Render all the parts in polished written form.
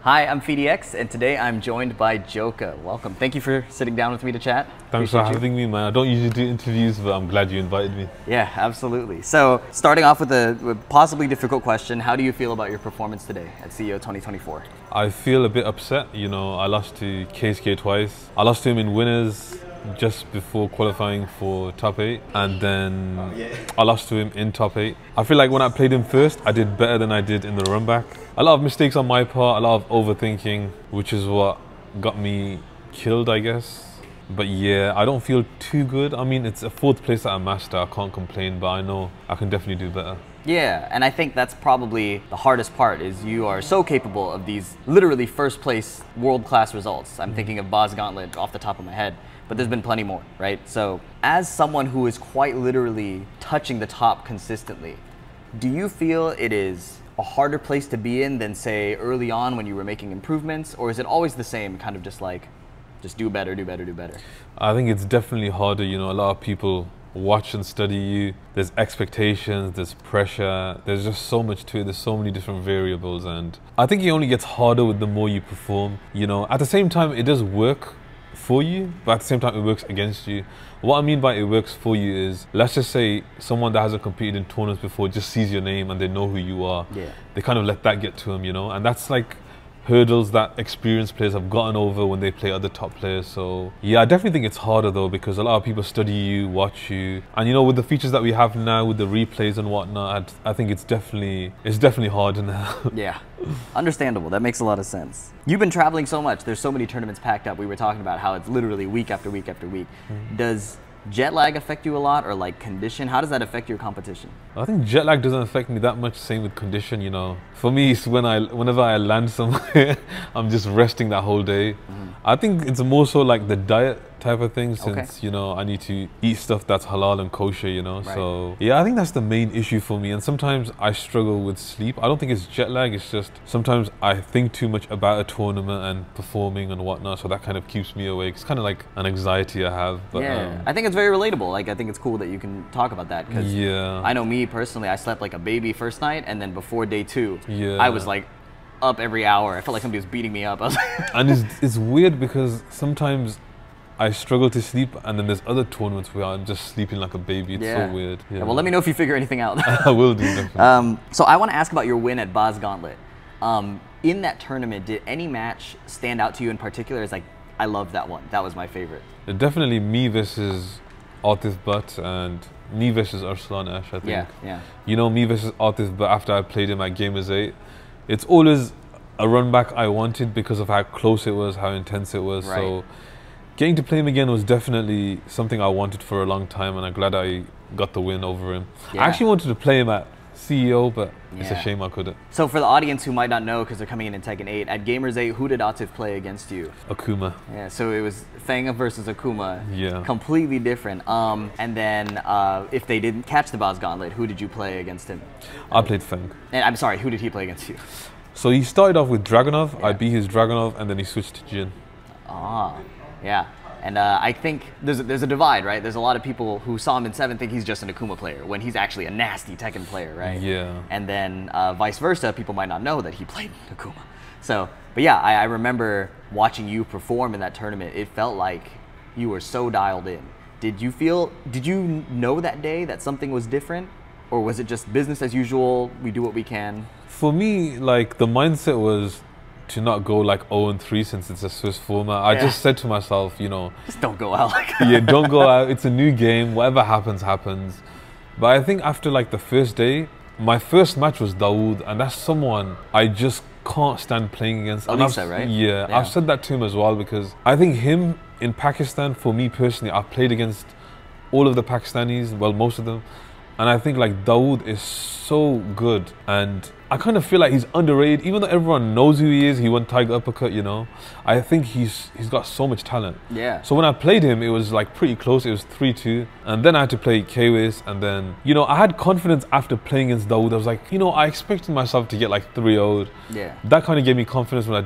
Hi, I'm PhiDX, and today I'm joined by JoKa. Welcome. Thank you for sitting down with me to chat. Thanks for having me, man. I don't usually do interviews, but I'm glad you invited me. Yeah, absolutely. So, starting off with a possibly difficult question, how do you feel about your performance today at CEO 2024? I feel a bit upset. You know, I lost to KSK twice. I lost to him in winners just before qualifying for top 8, and then I lost to him in top 8. I feel like when I played him first, I did better than I did in the run back. A lot of mistakes on my part, a lot of overthinking, which is what got me killed, I guess. But yeah, I don't feel too good. I mean, it's a 4th place at a master, I can't complain, but I know I can definitely do better. Yeah, and I think that's probably the hardest part, is you are so capable of these literally first place world-class results. I'm thinking of Baaz Gauntlet off the top of my head, but there's been plenty more, right? So as someone who is quite literally touching the top consistently, do you feel it is a harder place to be in than, say, early on when you were making improvements? Or is it always the same, kind of just like, just do better, do better, do better? I think it's definitely harder. You know, a lot of people watch and study you. There's expectations, there's pressure, there's just so much to it. There's so many different variables, and I think it only gets harder with the more you perform. You know, at the same time, it does work for you, but at the same time it works against you. What I mean by it works for you is, let's just say someone that hasn't competed in tournaments before just sees your name and they know who you are. Yeah. They kind of let that get to them, you know, and that's like hurdles that experienced players have gotten over when they play other top players. So yeah, I definitely think it's harder though, because a lot of people study you, watch you, and you know, with the features that we have now with the replays and whatnot, I think it's definitely harder now. Yeah, understandable. That makes a lot of sense. You've been traveling so much. There's so many tournaments packed up. We were talking about how it's literally week after week after week. Does jet lag affect you a lot, or like condition? How does that affect your competition? I think jet lag doesn't affect me that much. Same with condition, you know. For me, it's whenever I land somewhere, I'm just resting that whole day. I think it's more so like the diet type of thing, since you know, I need to eat stuff that's halal and kosher, you know. Right. So yeah, I think that's the main issue for me. And sometimes I struggle with sleep. I don't think it's jet lag, it's just sometimes I think too much about a tournament and performing and whatnot, so that kind of keeps me awake. It's kind of like an anxiety I have. But yeah, I think it's very relatable. Like, I think it's cool that you can talk about that, because I know me personally, I slept like a baby first night, and then before day 2, I was like up every hour. I felt like somebody was beating me up. I was like and it's weird, because sometimes I struggle to sleep, and then there's other tournaments where I'm just sleeping like a baby. It's so weird. Yeah, well, let me know if you figure anything out. I will do, definitely. So I want to ask about your win at Baaz Gauntlet. In that tournament, did any match stand out to you in particular? It's like, I loved that one. That was my favorite. Definitely me versus Atif Butt and me versus Arslan Ash, I think. Yeah. You know, me versus Atif Butt after I played him at Gamers 8. It's always a run back I wanted because of how close it was, how intense it was. Right. So getting to play him again was definitely something I wanted for a long time, and I'm glad I got the win over him. I actually wanted to play him at CEO, but it's a shame I couldn't. So for the audience who might not know, because they're coming in Tekken 8, at Gamers 8, who did Atif play against you? Akuma. Yeah, so it was Feng versus Akuma. Yeah. Completely different. And then if they didn't catch the Baaz Gauntlet, who did you play against him? I played Feng. And I'm sorry, who did he play against you? So he started off with Dragunov. I beat his Dragunov, and then he switched to Jin. Yeah. And I think there's a divide, right? There's a lot of people who saw him in 7 think he's just an Akuma player, when he's actually a nasty Tekken player, right? Yeah. And then vice versa, people might not know that he played Akuma. So, but yeah, I remember watching you perform in that tournament. It felt like you were so dialed in. Did you know that day that something was different? Or was it just business as usual, we do what we can? For me, like, the mindset was to not go like 0-3 since it's a Swiss format. I just said to myself, you know, just don't go out. Yeah, don't go out. It's a new game. Whatever happens, happens. But I think after like the first day, my first match was Dawood, and that's someone I just can't stand playing against. Lisa, right? Yeah, I've said that to him as well, because I think him in Pakistan, for me personally, I've played against all of the Pakistanis, well, most of them. And I think like Dawood is so good, and I kind of feel like he's underrated, even though everyone knows who he is. He won Tiger Uppercut, you know. I think he's got so much talent. Yeah. So when I played him, it was like pretty close. It was 3-2, and then I had to play Kwis, and then, you know, I had confidence after playing against Dawood. I was like, you know, I expected myself to get like 3-0'd. Yeah. That kind of gave me confidence when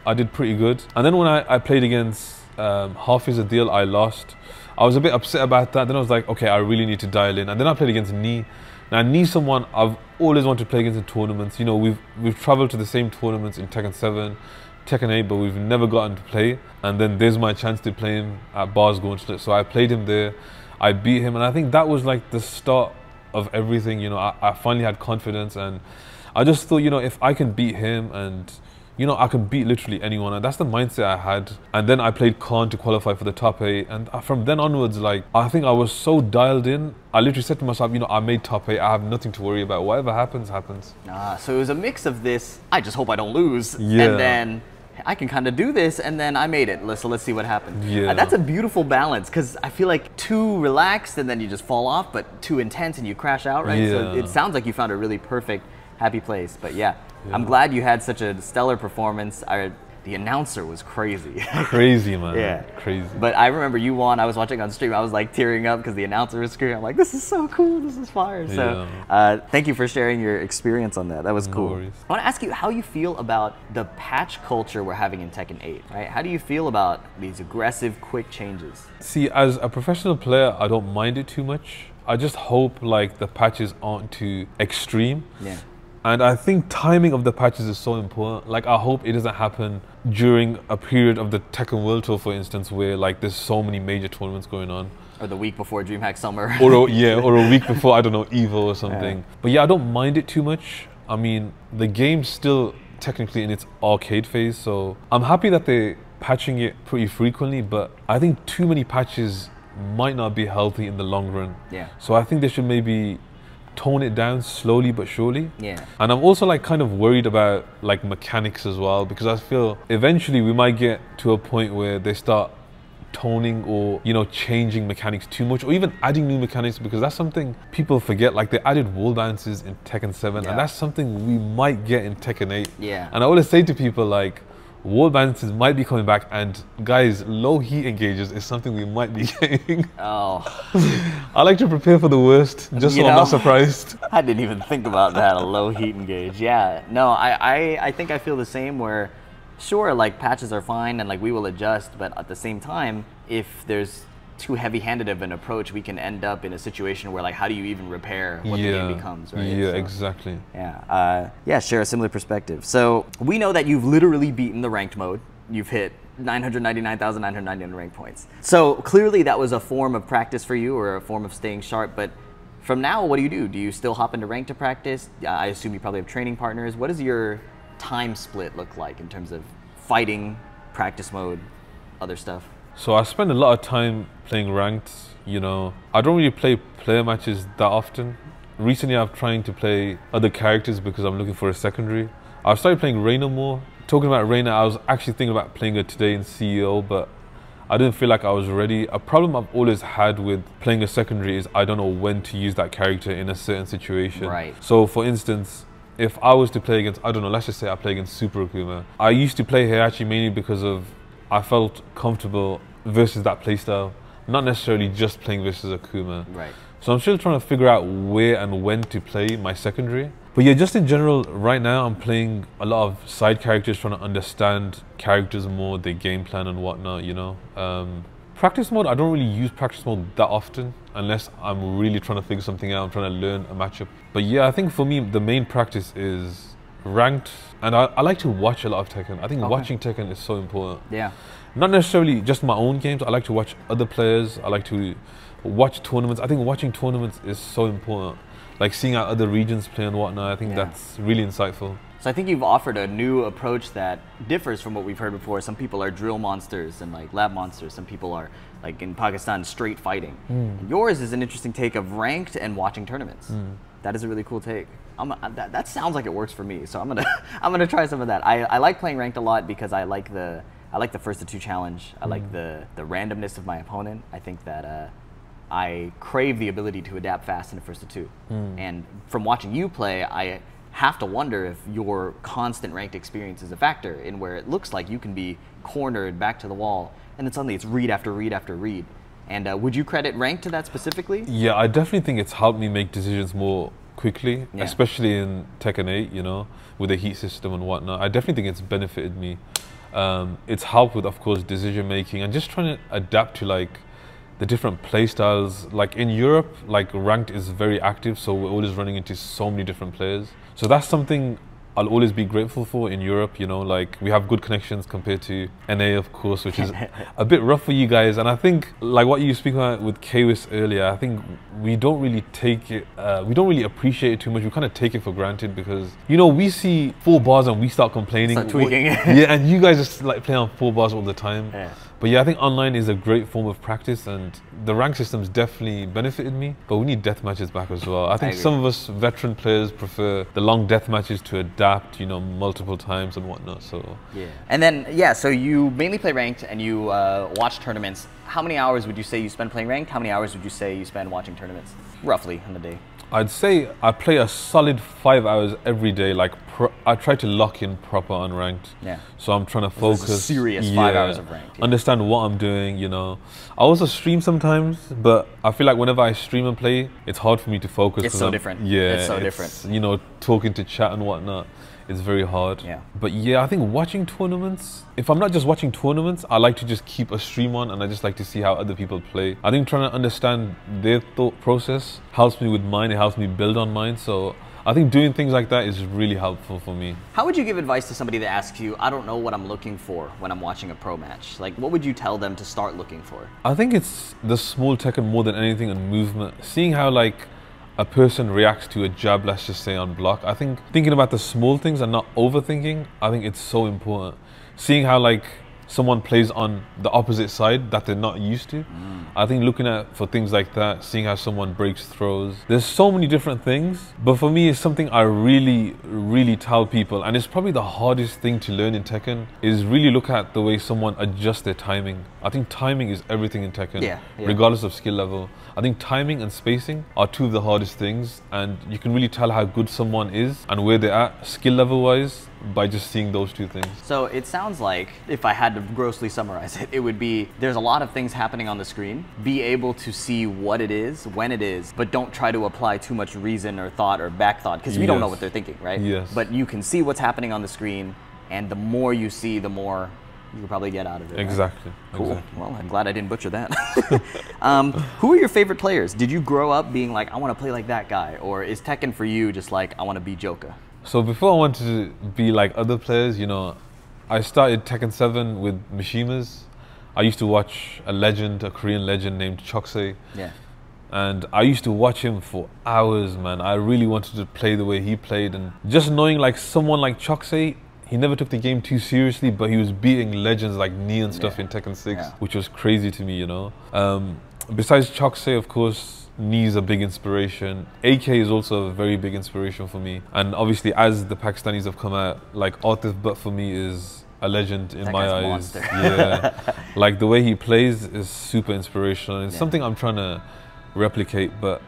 I did pretty good. And then when I played against Hafiz Adil, I lost. I was a bit upset about that. Then I was like, okay, I really need to dial in. And then I played against Ni. Now, Ni's someone I've always wanted to play against in tournaments. You know, we've traveled to the same tournaments in Tekken 7, Tekken 8, but we've never gotten to play. And then there's my chance to play him at Baaz Gauntlet. So I played him there, I beat him, and I think that was like the start of everything. You know, I finally had confidence, and I just thought, you know, if I can beat him, and you know, I can beat literally anyone, and that's the mindset I had. And then I played Khan to qualify for the top 8, and from then onwards, like, I think I was so dialed in. I literally said to myself, you know, I made top 8, I have nothing to worry about. Whatever happens, happens. So it was a mix of this, I just hope I don't lose, yeah, and then I can kind of do this, and then I made it. So let's see what happens. Yeah. That's a beautiful balance, because I feel like too relaxed and then you just fall off, but too intense and you crash out, right? Yeah. So it sounds like you found a really perfect, happy place. But yeah, I'm glad you had such a stellar performance. The announcer was crazy. Crazy, man. Yeah. Crazy. But I remember you won. I was watching on stream. I was like tearing up because the announcer was screaming. I'm like, this is so cool. This is fire. So thank you for sharing your experience on that. That was cool. No worries. I want to ask you how you feel about the patch culture we're having in Tekken 8, right? How do you feel about these aggressive, quick changes? See, as a professional player, I don't mind it too much. I just hope like the patches aren't too extreme. Yeah. And I think timing of the patches is so important. Like, I hope it doesn't happen during a period of the Tekken World Tour, for instance, where like there's so many major tournaments going on. Or the week before DreamHack Summer. or a week before, I don't know, Evo or something. Yeah. But yeah, I don't mind it too much. I mean, the game's still technically in its arcade phase, so I'm happy that they're patching it pretty frequently, but I think too many patches might not be healthy in the long run. Yeah. So I think they should maybe tone it down slowly but surely. Yeah. And I'm also like kind of worried about like mechanics as well, because I feel eventually we might get to a point where they start toning or, you know, changing mechanics too much, or even adding new mechanics, because that's something people forget. Like, they added wall bounces in Tekken 7, and that's something we might get in Tekken 8. Yeah. And I always say to people, like, wall bounces might be coming back, and guys, low heat engages is something we might be getting. Oh. I like to prepare for the worst, just so I'm not surprised. I didn't even think about that, a low heat engage. Yeah, no, I think I feel the same, where sure, like, patches are fine and like we will adjust, but at the same time, if there's too heavy-handed of an approach, we can end up in a situation where, like, how do you even repair what the game becomes, right? Yeah, so, exactly. Yeah, share a similar perspective. So we know that you've literally beaten the ranked mode. You've hit 999,999 rank points. So clearly that was a form of practice for you, or a form of staying sharp. But from now, what do? Do you still hop into rank to practice? I assume you probably have training partners. What does your time split look like in terms of fighting, practice mode, other stuff? So I spend a lot of time playing ranked, you know. I don't really play player matches that often. Recently I've trying to play other characters because I'm looking for a secondary. I've started playing Reina more. Talking about Reina, I was actually thinking about playing her today in CEO, but I didn't feel like I was ready. A problem I've always had with playing a secondary is I don't know when to use that character in a certain situation. Right. So for instance, if I was to play against, I don't know, let's just say I play against Super Akuma. I used to play her actually mainly because of I felt comfortable versus that playstyle, not necessarily just playing versus Akuma. Right. So I'm still trying to figure out where and when to play my secondary. But yeah, just in general, right now I'm playing a lot of side characters, trying to understand characters more, their game plan and whatnot, you know. Practice mode, I don't really use practice mode that often, unless I'm really trying to figure something out, I'm trying to learn a matchup. But yeah, I think for me, the main practice is ranked, and I like to watch a lot of Tekken. I think watching Tekken is so important. Yeah. Not necessarily just my own games, I like to watch other players, I like to watch tournaments. I think watching tournaments is so important. Like seeing how other regions play and whatnot, I think that's really insightful. So I think you've offered a new approach that differs from what we've heard before. Some people are drill monsters and like lab monsters. Some people are, like in Pakistan, straight fighting. And yours is an interesting take of ranked and watching tournaments. That is a really cool take. That sounds like it works for me. So I'm gonna try some of that. I like playing ranked a lot because I like the first to two challenge. I like the randomness of my opponent. I think that I crave the ability to adapt fast in the first to two. And from watching you play, I have to wonder if your constant ranked experience is a factor in where it looks like you can be cornered back to the wall, and then suddenly it's read after read after read. And would you credit ranked to that specifically? Yeah, I definitely think it's helped me make decisions more quickly, especially in Tekken 8, you know, with the heat system and whatnot. I definitely think it's benefited me. It's helped with, of course, decision making and just trying to adapt to like the different play styles. Like in Europe, like ranked is very active, so we're always running into so many different players. So that's something I'll always be grateful for in Europe. You know, like we have good connections compared to NA, of course, which is a bit rough for you guys. And I think, like what you speak about with Kwis earlier, I think we don't really take it, we don't really appreciate it too much. We kind of take it for granted because, you know, we see 4 bars and we start complaining. Start tweaking. Yeah, and you guys just like play on 4 bars all the time. Yeah. But yeah, I think online is a great form of practice, and the rank system's definitely benefited me, but we need death matches back as well. I think some of us veteran players prefer the long death matches to adapt, you know, multiple times and whatnot, so. Yeah. And then, yeah, so you mainly play ranked and you watch tournaments. How many hours would you say you spend playing ranked? How many hours would you say you spend watching tournaments, roughly, in the day? I'd say I play a solid 5 hours every day. Like I try to lock in proper unranked. Yeah. So I'm trying to focus. This is serious 5 hours of ranked. Yeah. Understand what I'm doing. You know, I also stream sometimes, but I feel like whenever I stream and play, it's hard for me to focus. It's so different. Yeah. It's so different. You know, talking to chat and whatnot. It's very hard. Yeah. But yeah, I think watching tournaments, if I'm not just watching tournaments, I like to just keep a stream on and I just like to see how other people play. I think trying to understand their thought process helps me with mine, it helps me build on mine. So I think doing things like that is really helpful for me. How would you give advice to somebody that asks you, I don't know what I'm looking for when I'm watching a pro match? Like, what would you tell them to start looking for? I think it's the small Tekken more than anything and movement. Seeing how like a person reacts to a jab, let's just say on block. I think thinking about the small things and not overthinking, I think it's so important. Seeing how like someone plays on the opposite side that they're not used to. I think looking at for things like that, seeing how someone breaks throws. There's so many different things, but for me it's something I really tell people, and it's probably the hardest thing to learn in Tekken, is really look at the way someone adjusts their timing. I think timing is everything in Tekken, regardless of skill level. I think timing and spacing are 2 of the hardest things, and you can really tell how good someone is and where they're at skill level wise by just seeing those 2 things. So it sounds like, if I had to grossly summarize it, it would be there's a lot of things happening on the screen. Be able to see what it is, when it is, but don't try to apply too much reason or thought or back thought, because we don't know what they're thinking, right? Yes. But you can see what's happening on the screen, and the more you see, the more you can probably get out of it. Exactly. Right? Cool. Exactly. Well, I'm glad I didn't butcher that. Who are your favorite players? Did you grow up being like, I want to play like that guy? Or is Tekken for you just like, I want to be JoKa? So before I wanted to be like other players, you know, I started Tekken 7 with Mishimas. I used to watch a legend, a Korean legend named Choksei. Yeah. And I used to watch him for hours, man. I really wanted to play the way he played. And just knowing like someone like Choksei, he never took the game too seriously, but he was beating legends like Ni and stuff in Tekken 6, which was crazy to me, you know. Besides Choksei, of course, Ni is a big inspiration. AK is also a very big inspiration for me. And obviously, as the Pakistanis have come out, like Atif Butt for me is a legend in my eyes. Monster. Yeah, like the way he plays is super inspirational. And it's something I'm trying to replicate, but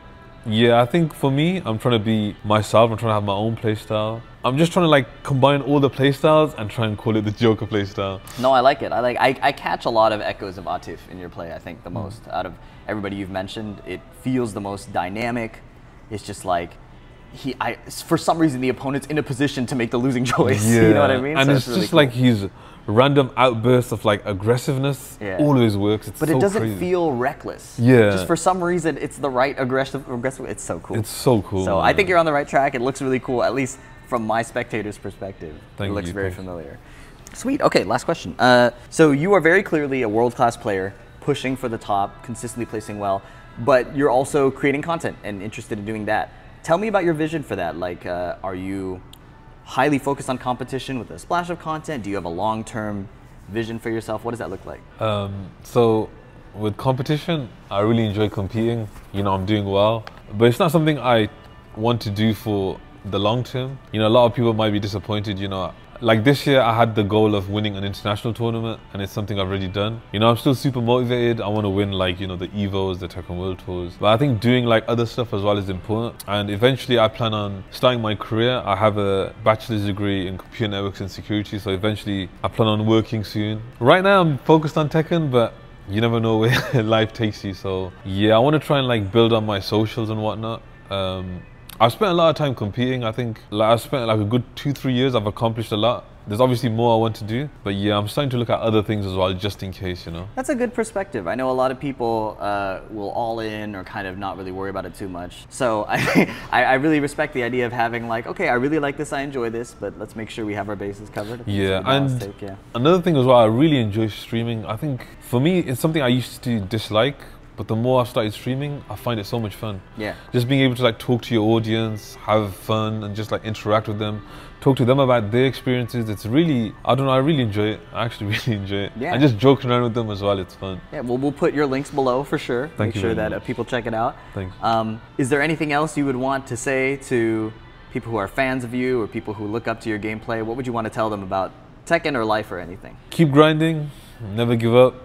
yeah, I think for me, I'm trying to be myself. I'm trying to have my own play style. I'm just trying to like combine all the play styles and try and call it the JoKa play style. No, I like it. I catch a lot of echoes of Atif in your play. I think the most out of everybody you've mentioned. It feels the most dynamic. It's just like for some reason the opponent's in a position to make the losing choice. Yeah. You know what I mean? And so it's really just cool. like his random outbursts of like aggressiveness always works. It's but so it doesn't crazy. feel reckless. Yeah. Just for some reason, it's the right aggressive. It's so cool. It's so cool. So I think you're on the right track. It looks really cool, at least from my spectator's perspective. Thank you. It looks very familiar. Sweet. Okay, last question. So you are very clearly a world-class player, pushing for the top, consistently placing well, but you're also creating content and interested in doing that. Tell me about your vision for that. Like, are you highly focused on competition with a splash of content? Do you have a long-term vision for yourself? What does that look like? So with competition, I really enjoy competing. You know, I'm doing well, but it's not something I want to do for the long term. You know, a lot of people might be disappointed, you know. Like this year, I had the goal of winning an international tournament, and it's something I've already done. You know, I'm still super motivated. I want to win, like, you know, the EVOs, the Tekken World Tours. But I think doing like other stuff as well is important. And eventually, I plan on starting my career. I have a bachelor's degree in computer networks and security, so eventually, I plan on working soon. Right now, I'm focused on Tekken, but you never know where life takes you. So yeah, I want to try and like build on my socials and whatnot. I've spent a lot of time competing. I think like I've spent like a good 2-3 years. I've accomplished a lot. There's obviously more I want to do, but yeah, I'm starting to look at other things as well, just in case, you know. That's a good perspective. I know a lot of people will all in or kind of not really worry about it too much. So I really respect the idea of having like, okay, I really like this, I enjoy this, but let's make sure we have our bases covered. Yeah, and another thing as well, I really enjoy streaming. I think for me, it's something I used to dislike, but the more I've started streaming, I find it so much fun. Yeah. Just being able to like talk to your audience, have fun, and just like interact with them, talk to them about their experiences. It's really, I don't know, I really enjoy it. I actually really enjoy it. Yeah. And just joking around with them as well, it's fun. Yeah, well, we'll put your links below for sure. Thank you. Make sure that people check it out. Thanks. Is there anything else you would want to say to people who are fans of you or people who look up to your gameplay? What would you want to tell them about Tekken or life or anything? Keep grinding, never give up.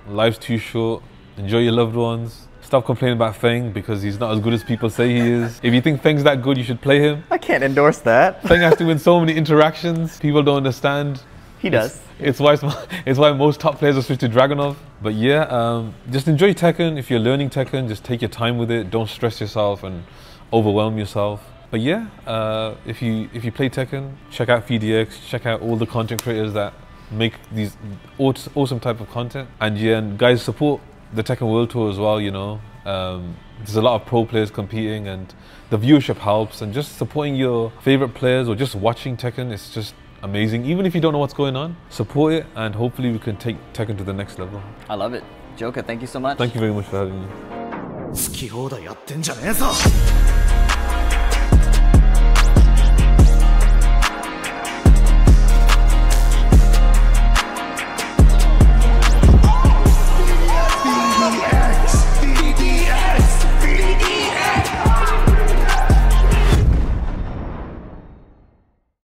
Life's too short. Enjoy your loved ones. Stop complaining about Feng because he's not as good as people say he is. If you think Feng's that good, you should play him. I can't endorse that. Feng has to win so many interactions. People don't understand. He does. It's why most top players are switched to Dragunov. But yeah, just enjoy Tekken. If you're learning Tekken, just take your time with it. Don't stress yourself and overwhelm yourself. But yeah, if you play Tekken, check out PhiDX. Check out all the content creators that make these awesome type of content. And yeah, and guys, support the Tekken World Tour as well, you know. There's a lot of pro players competing and the viewership helps, and just supporting your favorite players or just watching Tekken is just amazing. Even if you don't know what's going on, support it and hopefully we can take Tekken to the next level. I love it. JoKa, thank you so much. Thank you very much for having me.